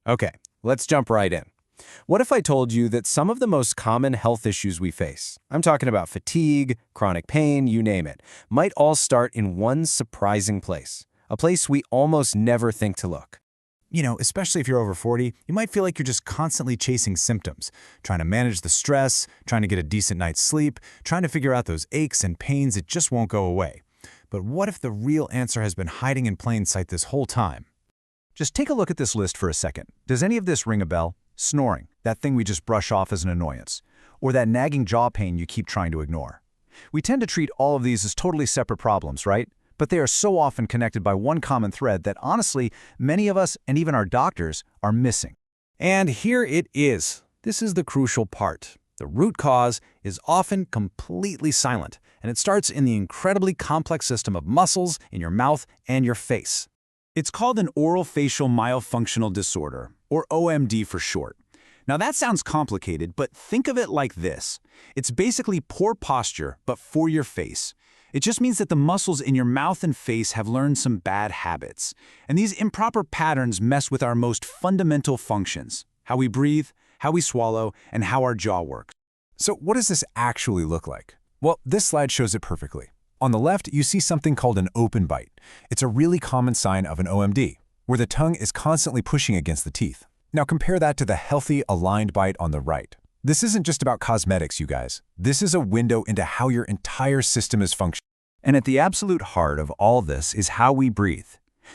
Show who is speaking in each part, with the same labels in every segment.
Speaker 1: Okay, let's jump right in. What if I told you that some of the most common health issues we face, I'm talking about fatigue, chronic pain, you name it, might all start in one surprising place, a place we almost never think to look?
Speaker 2: Especially if you're over 40, you might feel like you're just constantly chasing symptoms, trying to manage the stress, trying to get a decent night's sleep, trying to figure out those aches and pains that just won't go away. But what if the real answer has been hiding in plain sight this whole time? Just take a look at this list for a second. Does any of this ring a bell? Snoring, that thing we just brush off as an annoyance, or that nagging jaw pain you keep trying to ignore. We tend to treat all of these as totally separate problems, right? But they are so often connected by one common thread that honestly, many of us and even our doctors are missing.
Speaker 1: And here it is. This is the crucial part. The root cause is often completely silent, and it starts in the incredibly complex system of muscles in your mouth and your face.
Speaker 2: It's called an Orofacial Myofunctional Disorder, or OMD for short. Now that sounds complicated, but think of it like this. It's basically poor posture, but for your face. It just means that the muscles in your mouth and face have learned some bad habits. And these improper patterns mess with our most fundamental functions: how we breathe, how we swallow, and how our jaw works.
Speaker 3: So what does this actually look like? Well, this slide shows it perfectly. On the left, you see something called an open bite. It's a really common sign of an OMD, where the tongue is constantly pushing against the teeth. Now compare that to the healthy, aligned bite on the right. This isn't just about cosmetics, you guys. This is a window into how your entire system is functioning.
Speaker 4: And at the absolute heart of all this is how we breathe.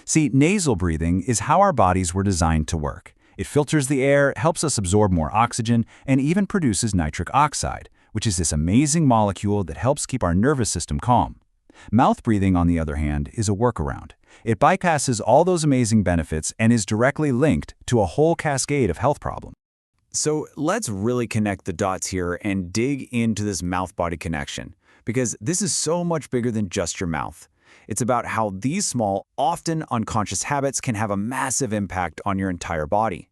Speaker 4: See, nasal breathing is how our bodies were designed to work. It filters the air, helps us absorb more oxygen, and even produces nitric oxide, which is this amazing molecule that helps keep our nervous system calm. Mouth breathing, on the other hand, is a workaround. It bypasses all those amazing benefits and is directly linked to a whole cascade of health problems.
Speaker 2: So let's really connect the dots here and dig into this mouth-body connection, because this is so much bigger than just your mouth. It's about how these small, often unconscious habits can have a massive impact on your entire body.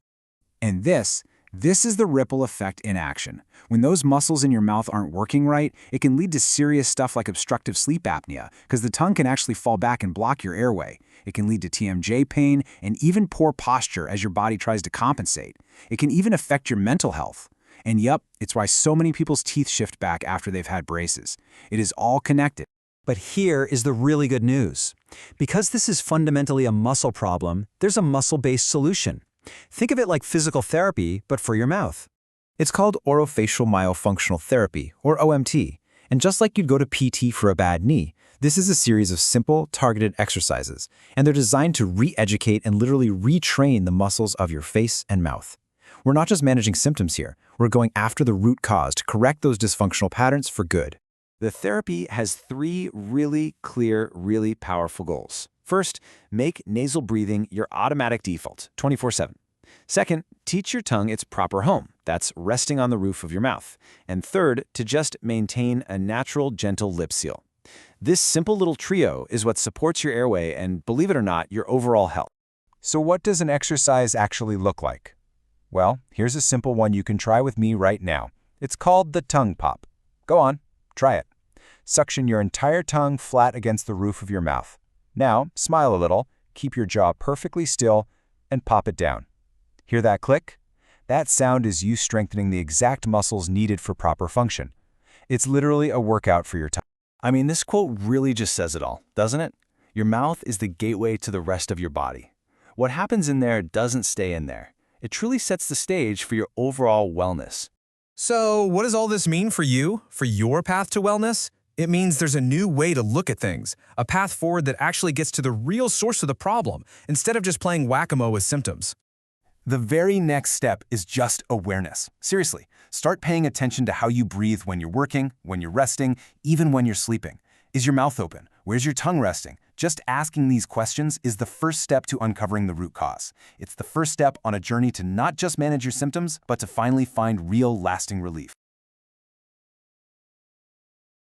Speaker 3: And this is the ripple effect in action. When those muscles in your mouth aren't working right, it can lead to serious stuff like obstructive sleep apnea, because the tongue can actually fall back and block your airway. It can lead to TMJ pain and even poor posture as your body tries to compensate. It can even affect your mental health. And yup, it's why so many people's teeth shift back after they've had braces. It is all connected.
Speaker 5: But here is the really good news. Because this is fundamentally a muscle problem, there's a muscle-based solution. Think of it like physical therapy, but for your mouth. It's called Orofacial Myofunctional Therapy, or OMT. And just like you'd go to PT for a bad knee, this is a series of simple, targeted exercises, and they're designed to re-educate and literally retrain the muscles of your face and mouth. We're not just managing symptoms here, we're going after the root cause to correct those dysfunctional patterns for good.
Speaker 1: The therapy has three really clear, really powerful goals. First, make nasal breathing your automatic default, 24/7. Second, teach your tongue its proper home. That's resting on the roof of your mouth. And third, to just maintain a natural, gentle lip seal. This simple little trio is what supports your airway and, believe it or not, your overall health.
Speaker 3: So what does an exercise actually look like? Well, here's a simple one you can try with me right now. It's called the tongue pop. Go on, try it. Suction your entire tongue flat against the roof of your mouth. Now, smile a little, keep your jaw perfectly still, and pop it down. Hear that click? That sound is you strengthening the exact muscles needed for proper function. It's literally a workout for your tongue.
Speaker 1: I mean, this quote really just says it all, doesn't it? Your mouth is the gateway to the rest of your body. What happens in there doesn't stay in there. It truly sets the stage for your overall wellness.
Speaker 6: So, what does all this mean for you, for your path to wellness? It means there's a new way to look at things, a path forward that actually gets to the real source of the problem, instead of just playing whack-a-mole with symptoms.
Speaker 3: The very next step is just awareness. Seriously, start paying attention to how you breathe when you're working, when you're resting, even when you're sleeping. Is your mouth open? Where's your tongue resting? Just asking these questions is the first step to uncovering the root cause. It's the first step on a journey to not just manage your symptoms, but to finally find real, lasting relief.